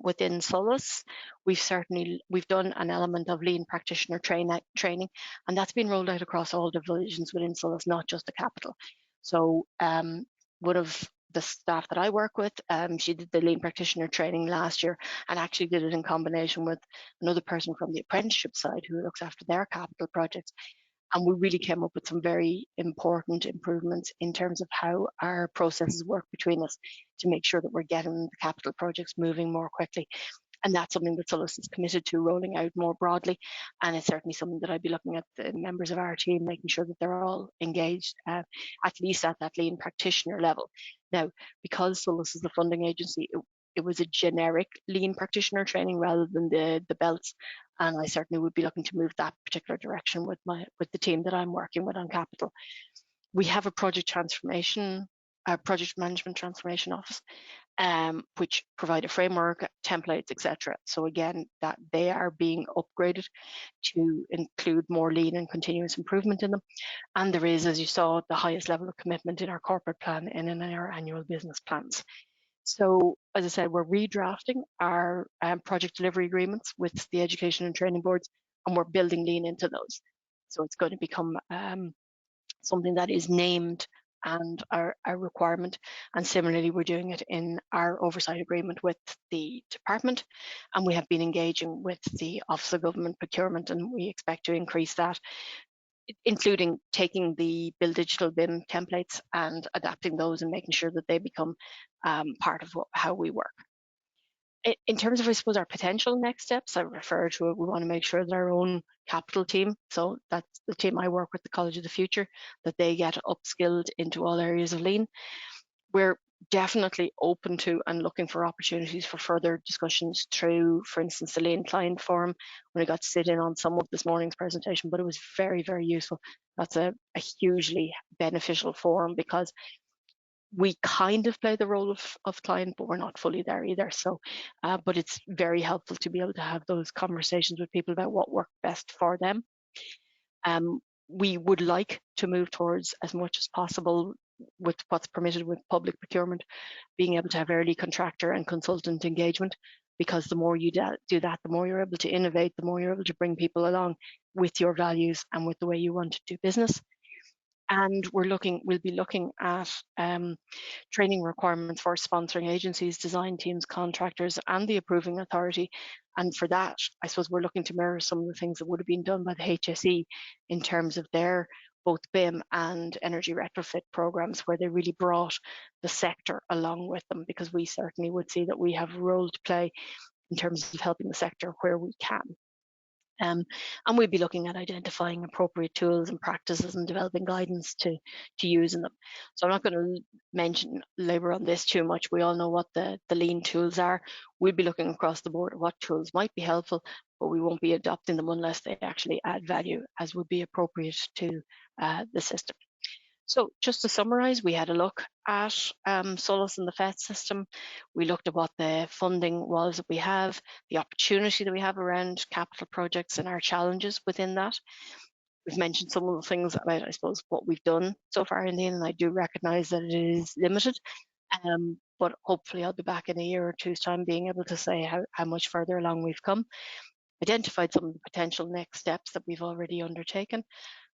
within SOLAS, we've done an element of lean practitioner training, and that's been rolled out across all divisions within SOLAS, not just the capital. So one of the staff that I work with, she did the lean practitioner training last year and actually did it in combination with another person from the apprenticeship side who looks after their capital projects. And we really came up with some very important improvements in terms of how our processes work between us to make sure that we're getting the capital projects moving more quickly. And that's something that SOLAS is committed to rolling out more broadly. And it's certainly something that I'd be looking at the members of our team, making sure that they're all engaged, at least at that lean practitioner level. Now, because SOLAS is the funding agency, it was a generic lean practitioner training rather than the belts. And I certainly would be looking to move that particular direction with the team that I'm working with on capital. We have a project management transformation office, which provide a framework, templates, etc. So again, that they are being upgraded to include more lean and continuous improvement in them. And there is, as you saw, the highest level of commitment in our corporate plan and in our annual business plans. So, as I said, we're redrafting our project delivery agreements with the education and training boards, and we're building lean into those. So it's going to become something that is named and our requirement. And similarly, we're doing it in our oversight agreement with the department, and we have been engaging with the Office of Government Procurement, and we expect to increase that, including taking the Build Digital BIM templates and adapting those and making sure that they become part of how we work. In terms of, I suppose, our potential next steps, I refer to it, we want to make sure that our own capital team, so that's the team I work with, the College of the Future, that they get upskilled into all areas of lean. We're definitely open to and looking for opportunities for further discussions through, for instance, the Lean Client Forum, when I got to sit in on some of this morning's presentation, but it was very, very useful. That's a hugely beneficial forum, because we kind of play the role of client, but we're not fully there either. So, but it's very helpful to be able to have those conversations with people about what worked best for them. We would like to move towards, as much as possible, with what's permitted with public procurement, being able to have early contractor and consultant engagement, because the more you do that, the more you're able to innovate, the more you're able to bring people along with your values and with the way you want to do business. And we'll be looking at training requirements for sponsoring agencies, design teams, contractors, and the approving authority. And for that, I suppose we're looking to mirror some of the things that would have been done by the HSE in terms of their both BIM and energy retrofit programs, where they really brought the sector along with them, because we certainly would see that we have a role to play in terms of helping the sector where we can. And we'll be looking at identifying appropriate tools and practices and developing guidance to use in them. So I'm not going to labour on this too much. We all know what the lean tools are. We'll be looking across the board at what tools might be helpful, but we won't be adopting them unless they actually add value, as would be appropriate to the system. So just to summarise, we had a look at SOLAS and the FET system. We looked at what the funding was that we have, the opportunity that we have around capital projects and our challenges within that. We've mentioned some of the things about, I suppose, what we've done so far in the end, and I do recognise that it is limited. But hopefully I'll be back in a year or two's time being able to say how much further along we've come, identified some of the potential next steps that we've already undertaken.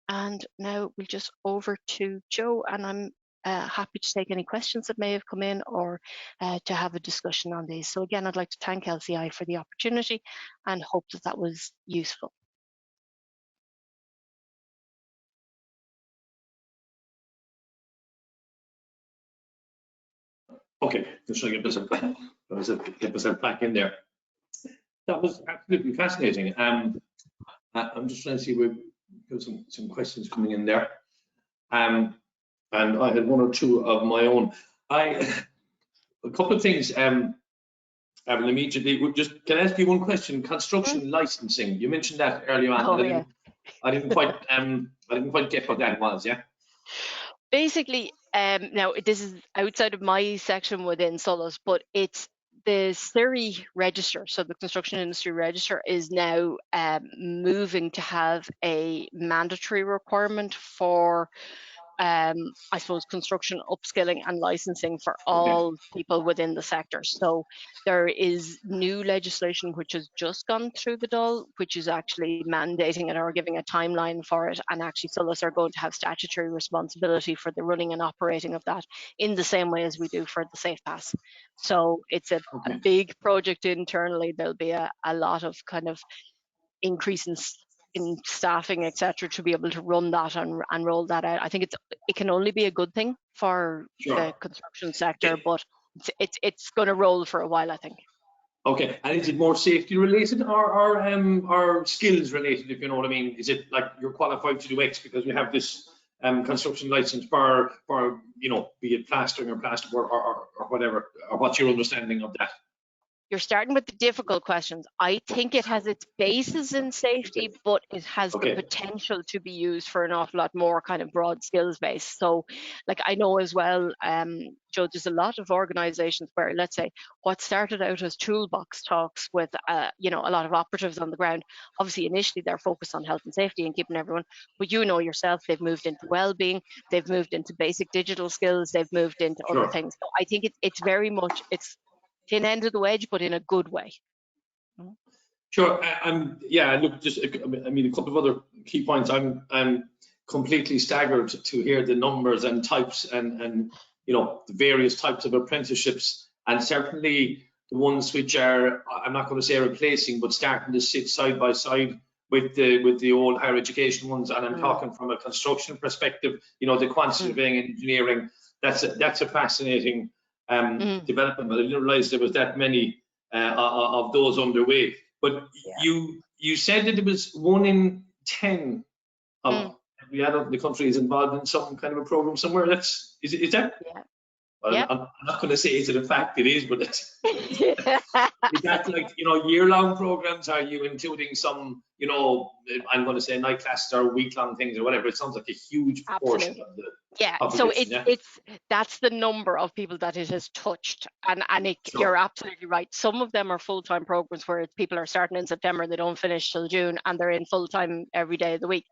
And now we'll just over to Joe, and I'm happy to take any questions that may have come in, or to have a discussion on these. So again, I'd like to thank LCI for the opportunity and hope that that was useful. Okay, just trying to get myself back in there. That was absolutely fascinating. I'm just trying to see, we've got some questions coming in there. And I had one or two of my own. A couple of things. Avril, immediately, can I ask you one question? Construction licensing. You mentioned that earlier on. Oh, yeah. I didn't quite get what that was. Yeah. Basically, now this is outside of my section within SOLAS, but it's the CIRI register. So the Construction Industry Register is now moving to have a mandatory requirement for I suppose construction upskilling and licensing for all people within the sector. So there is new legislation which has just gone through the Dáil, which is actually mandating it or giving a timeline for it, and actually SOLAS are going to have statutory responsibility for the running and operating of that in the same way as we do for the Safe Pass. So it's a big project internally. There'll be a lot of kind of increase in staffing, etc., to be able to run that and roll that out. I think it can only be a good thing for the construction sector, but it's going to roll for a while, I think. Okay, and is it more safety related or skills related, if you know what I mean? Is it like you're qualified to do X because you have this construction license for be it plastering or plasterboard or whatever, or what's your understanding of that? you're starting with the difficult questions. I think it has its basis in safety, but it has the potential to be used for an awful lot more kind of broad skills base. So, like I know as well, Joe, there's a lot of organisations where, let's say, what started out as toolbox talks with, you know, a lot of operatives on the ground. Obviously, initially they're focused on health and safety and keeping everyone, but you know yourself, they've moved into well-being, they've moved into basic digital skills, they've moved into other things. So I think it's very much, it's thin end of the wedge, but in a good way. Sure. Yeah, look, just, I mean, a couple of other key points. I'm completely staggered to hear the numbers and types and you know, the various types of apprenticeships, and certainly the ones which are, I'm not going to say replacing, but starting to sit side by side with the old higher education ones. And I'm talking from a construction perspective, you know, the quantitative engineering. That's a fascinating development, but I didn't realize there was that many of those underway. But you said that it was 1 in 10 of every adult in the country is involved in some kind of a program somewhere. Is that? Yeah. Well, I'm not going to say is it a fact, it is, but it's, is that like, you know, year-long programs? Are you including some, you know, I'm going to say night classes or week-long things or whatever? It sounds like a huge portion of the population. So that's the number of people that it has touched, and you're absolutely right. Some of them are full-time programs where people are starting in September and they don't finish till June, and they're in full-time every day of the week,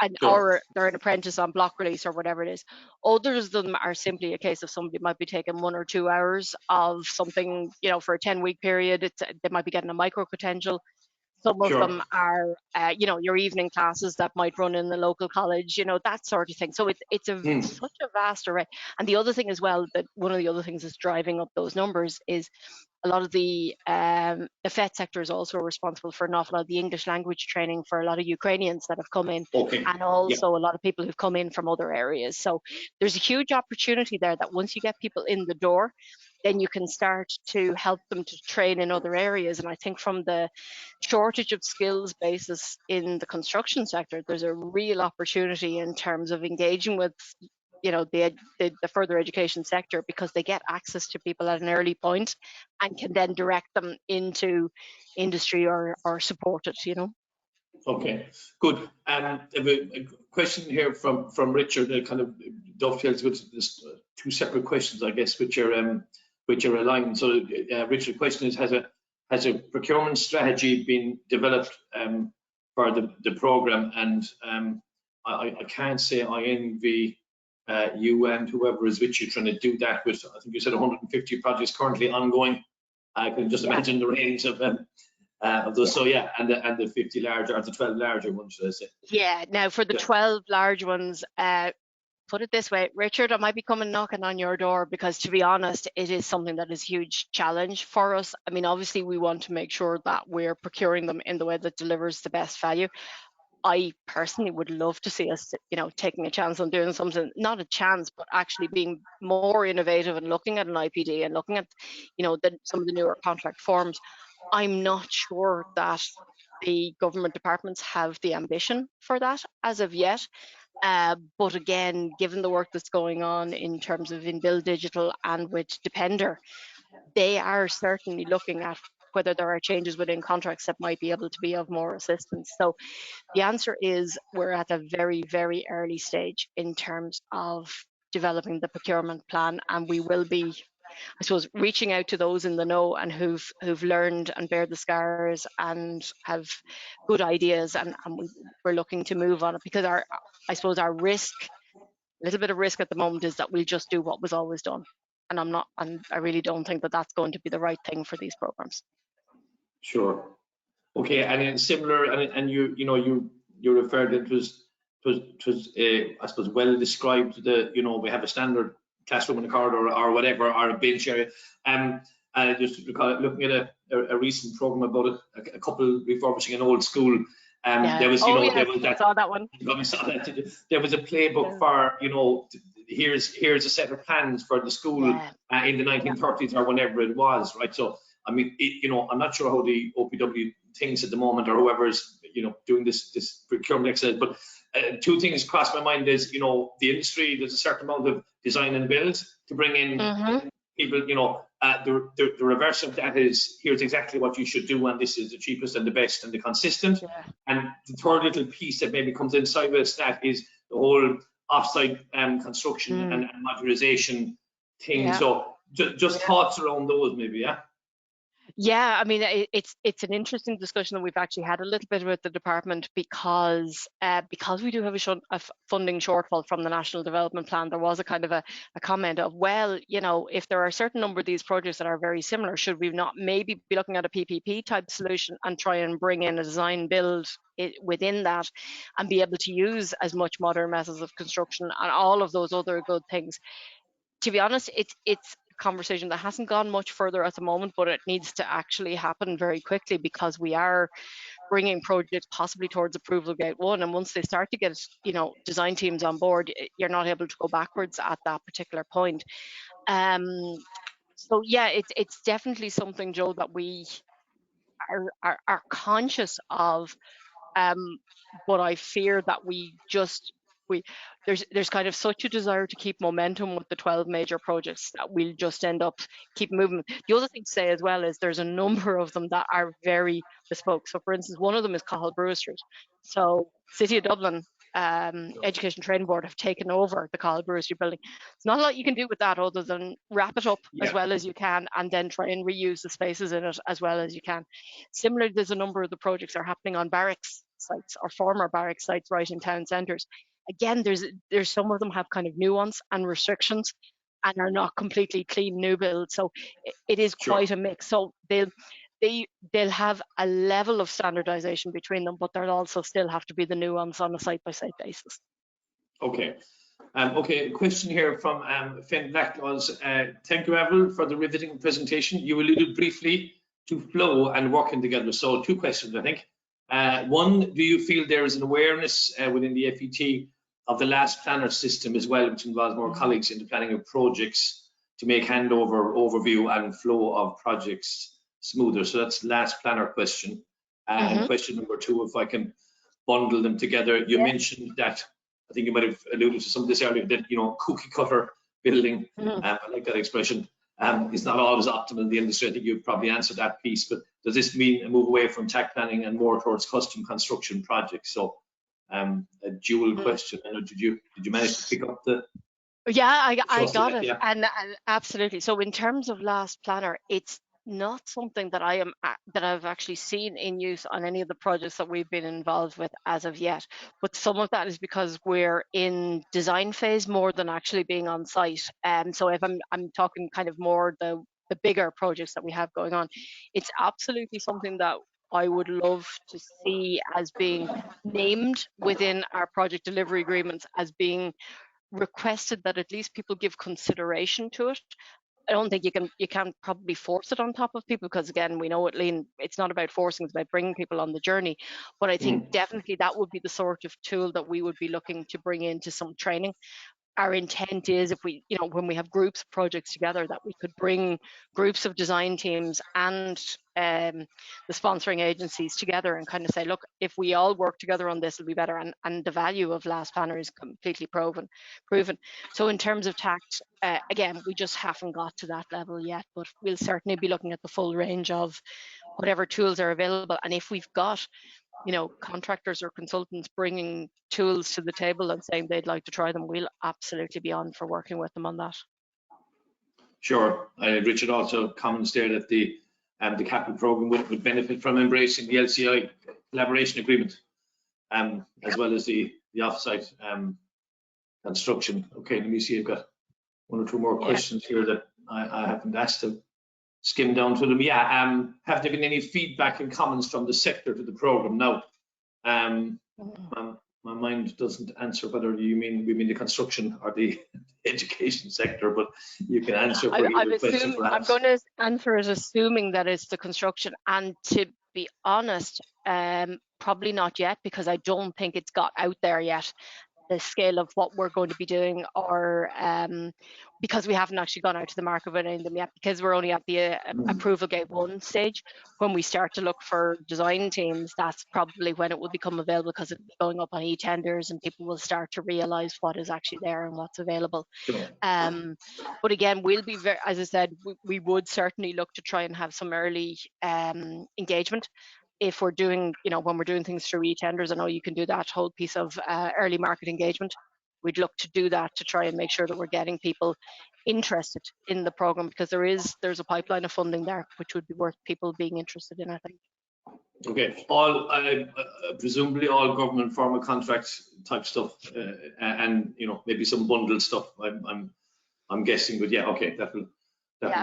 and or they're an apprentice on block release or whatever it is. Others of them are simply a case of somebody might be taking 1 or 2 hours of something, you know, for a 10-week period. They might be getting a micro credential. Some of them are, you know, your evening classes that might run in the local college, you know, that sort of thing. So it's such a vast array. And the other thing as well, that one of the other things that's driving up those numbers is a lot of the FET sector is also responsible for an awful lot of the English language training for a lot of Ukrainians that have come in, and also a lot of people who've come in from other areas. So there's a huge opportunity there that once you get people in the door, then you can start to help them to train in other areas. And I think from the shortage of skills basis in the construction sector, there's a real opportunity in terms of engaging with, you know, the further education sector, because they get access to people at an early point and can then direct them into industry or support it, you know. Okay, good. I have a question here from Richard that kind of dovetails with this, 2 separate questions, I guess, which are aligned. So Richard's question is, has a procurement strategy been developed for the program? And I can't say I envy you and whoever is with you trying to do that with, I think you said 150 projects currently ongoing. I can just imagine the range of those. So and the 50 larger, or the 12 larger ones, should I say? Yeah. Now for the 12 large ones, put it this way, Richard, I might be coming knocking on your door, because to be honest, it is something that is a huge challenge for us. I mean, obviously we want to make sure that we're procuring them in the way that delivers the best value. I personally would love to see us, you know, taking a chance on doing something, not a chance, but actually being more innovative and looking at an IPD and looking at, you know, some of the newer contract forms. I'm not sure that the government departments have the ambition for that as of yet. But again, given the work that's going on in terms of in-build digital and with Depender, they are certainly looking at whether there are changes within contracts that might be able to be of more assistance. So the answer is we're at a very, very early stage in terms of developing the procurement plan, and we will be, I suppose, reaching out to those in the know and who've learned and bear the scars and have good ideas, and we're looking to move on it, because I suppose our risk, a little bit of risk at the moment, is that we'll just do what was always done, and I really don't think that that's going to be the right thing for these programs. Sure. Okay, and then similar, and you referred, it was I suppose well described, you know, we have a standard classroom in the corridor or whatever, or a bench area. And I just recall looking at a recent program about a couple refurbishing an old school. There was, you know, there was that. I saw that one. There was a playbook for, you know, here's a set of plans for the school in the 1930s or whenever it was, right? So I mean, you know, I'm not sure how the OPW thinks at the moment, or whoever is, you know, doing this procurement exercise, but 2 things cross my mind is, you know, the industry, there's a certain amount of design and build to bring in people, you know, the reverse of that is, here's exactly what you should do, and this is the cheapest and the best and the consistent. Yeah. And the third little piece that maybe comes inside with that is the whole offsite construction and modularization thing. Yeah. So just thoughts around those maybe, yeah? Yeah, I mean, it's an interesting discussion that we've actually had a little bit with the department, because we do have a funding shortfall from the National Development Plan. There was a kind of a comment of, well, you know, if there are a certain number of these projects that are very similar, should we not maybe be looking at a PPP type solution and try and bring in a design build within that, and be able to use as much modern methods of construction and all of those other good things. To be honest, it's a conversation that hasn't gone much further at the moment, but it needs to actually happen very quickly, because we are bringing projects possibly towards approval gate 1, and once they start to get, you know, design teams on board, you're not able to go backwards at that particular point. So yeah, it's definitely something, Joe, that we are conscious of, but I fear that there's kind of such a desire to keep momentum with the 12 major projects that we'll just end up keep moving. The other thing to say as well is there's a number of them that are very bespoke. So for instance, one of them is Cathal Brewer Street. So City of Dublin Education Training Board have taken over the Cathal Brewer Street building. There's not a lot you can do with that other than wrap it up as well as you can, and then try and reuse the spaces in it as well as you can. Similarly, there's a number of the projects are happening on barracks sites or former barracks sites right in town centres. Again, there's some of them have kind of nuance and restrictions and are not completely clean new builds. So it is quite a mix. So they'll have a level of standardization between them, but there'll also still have to be the nuance on a site-by-site basis. Okay. Okay, a question here from Finn Blacklaws. Thank you, Avril, for the riveting presentation. You alluded briefly to flow and working together. So 2 questions, I think. One, do you feel there is an awareness within the FET of the last planner system as well, which involves more colleagues in the planning of projects to make handover, overview and flow of projects smoother? So that's last planner question. And question number 2, if I can bundle them together. You mentioned that, I think you might have alluded to some of this earlier, that, you know, cookie cutter building, I like that expression, is not always optimal in the industry. I think you've probably answered that piece, but does this mean a move away from TAC planning and more towards custom construction projects? So a dual question. I know, did you manage to pick up the? Yeah, I got it. Yeah. And absolutely. So in terms of last planner, it's not something that I've actually seen in use on any of the projects that we've been involved with as of yet. But some of that is because we're in design phase more than actually being on site. So if I'm talking kind of more the bigger projects that we have going on, it's absolutely something that I would love to see as being named within our project delivery agreements as being requested, that at least people give consideration to it. I don't think you can probably force it on top of people, because again, we know at Lean, it's not about forcing, it's about bringing people on the journey. But I think definitely that would be the sort of tool that we would be looking to bring into some training. Our intent is, if we, you know, when we have groups of projects together, that we could bring groups of design teams and the sponsoring agencies together and kind of say, look, if we all work together on this, it'll be better. And the value of last planner is completely proven. So in terms of tact, again, we just haven't got to that level yet, but we'll certainly be looking at the full range of whatever tools are available. And if we've got, you know, contractors or consultants bringing tools to the table and saying they'd like to try them, we'll absolutely be on for working with them on that. Sure. Richard also comments there that the capital program would benefit from embracing the LCI collaboration agreement, as well as the offsite construction. Okay, let me see. I've got 1 or 2 more questions here that I haven't asked to skim down to them. Yeah, have there been any feedback and comments from the sector to the program? Now, my mind doesn't answer whether we mean the construction or the education sector, but you can answer for either question, perhaps. I'm going to answer it assuming that it's the construction, and to be honest, probably not yet, because I don't think it's got out there yet. the scale of what we're going to be doing, or because we haven't actually gone out to the market with any of them yet, because we're only at the approval gate 1 stage. When we start to look for design teams, that's probably when it will become available, because it'll be going up on e-tenders and people will start to realise what is actually there and what's available. Sure. But again, we'll be very, as I said, we would certainly look to try and have some early engagement. If we're doing, when we're doing things through e-tenders, I know you can do that whole piece of early market engagement. We'd look to do that to try and make sure that we're getting people interested in the program, because there's a pipeline of funding there which would be worth people being interested in, I think. Okay, presumably all government formal contract type stuff, and maybe some bundled stuff. I'm guessing, but yeah, okay, that will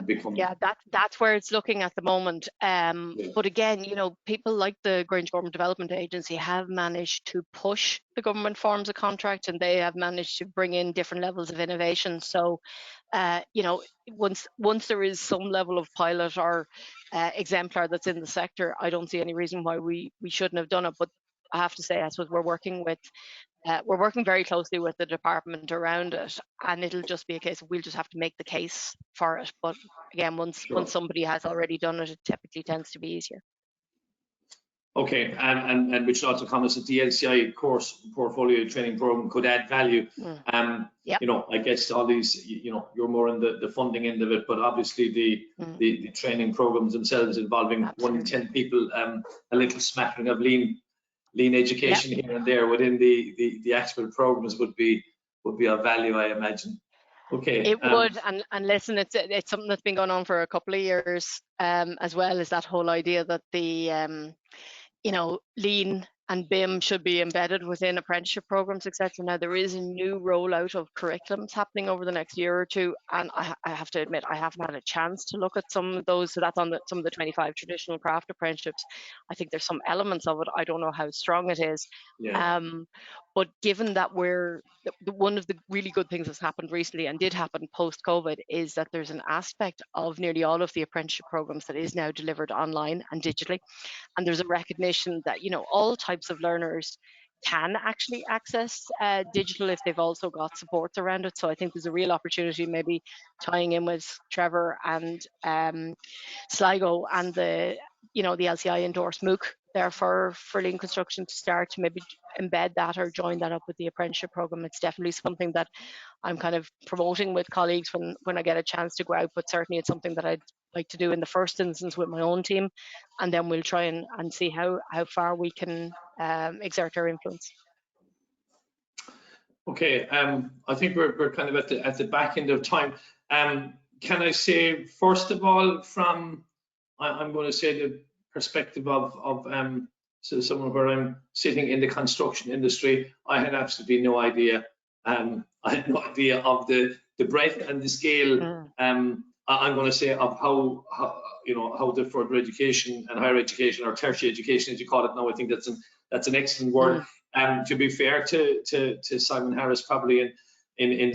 become. Yeah, that's where it's looking at the moment. But again, people like the Grange Government Development Agency have managed to push the government forms of contract, and they have managed to bring in different levels of innovation. So, once there is some level of pilot or exemplar that's in the sector, I don't see any reason why we shouldn't have done it. But I have to say, I suppose we're working very closely with the department around it, and it'll just be a case of we'll just have to make the case for it. But again, once somebody has already done it, it typically tends to be easier. Okay, and which also comments that the LCI course portfolio training program could add value. I guess all these, you're more in the funding end of it, but obviously the training programs themselves involving 1 in 10 people, a little smattering of lean education here and there within the actual programs would be of value, I imagine. Okay. It would, and listen, it's something that's been going on for a couple of years, as well as that whole idea that the lean and BIM should be embedded within apprenticeship programs, etc. Now, there is a new rollout of curriculums happening over the next year or two, and I have to admit I haven't had a chance to look at some of those. So that's on some of the 25 traditional craft apprenticeships. I think there's some elements of it. I don't know how strong it is. Yeah. But given that one of the really good things that's happened recently, and did happen post-COVID, is that there's an aspect of nearly all of the apprenticeship programs that is now delivered online and digitally. And there's a recognition that, all types of learners can actually access digital if they've also got supports around it. So I think there's a real opportunity, maybe tying in with Trevor and Sligo and the LCI endorsed MOOC there for lean construction to start to maybe embed that or join that up with the apprenticeship program. It's definitely something that I'm kind of promoting with colleagues when I get a chance to go out, but certainly it's something that I'd like to do in the first instance with my own team, and then we'll try and see how far we can exert our influence. Okay, I think we're kind of at the back end of time. Can I say, first of all, from I'm going to say the perspective of so someone where I'm sitting in the construction industry, I had absolutely no idea. I had no idea of the breadth and the scale. I'm going to say of how the further education and higher education, or tertiary education as you call it now. I think that's an excellent word. To be fair to Simon Harris, probably in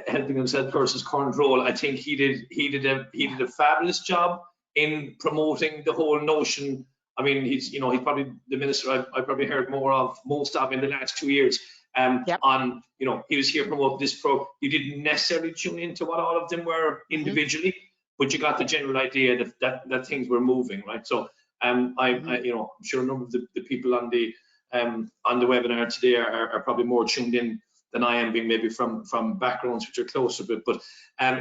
helping himself towards his current role, I think he did a fabulous job in promoting the whole notion. I mean, he's probably the minister I probably heard most of in the last 2 years. On he was here promoting this program. You didn't necessarily tune into what all of them were individually, but you got the general idea that things were moving, right? So I'm sure a number of the people on the webinar today are probably more tuned in than I am, being maybe from backgrounds which are closer. But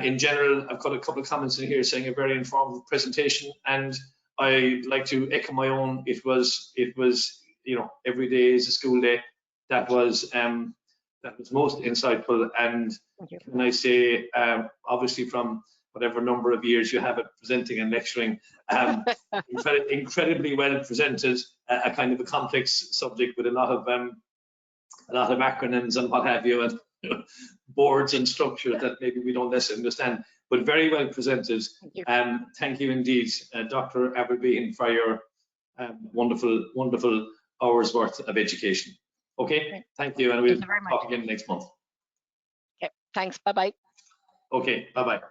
in general, I've got a couple of comments in here saying a very informative presentation, and I like to echo my own. It was every day is a school day. That was most insightful, and can I say, obviously from whatever number of years you have it presenting and lecturing, incredibly well presented, a kind of a complex subject with a lot of acronyms and what have you, and boards and structures that maybe we don't necessarily understand, but very well presented. Thank you indeed, Dr. Avril, for your wonderful hours worth of education. Okay, thank you, and we'll talk again next month. Okay, thanks. Bye bye. Okay, bye bye.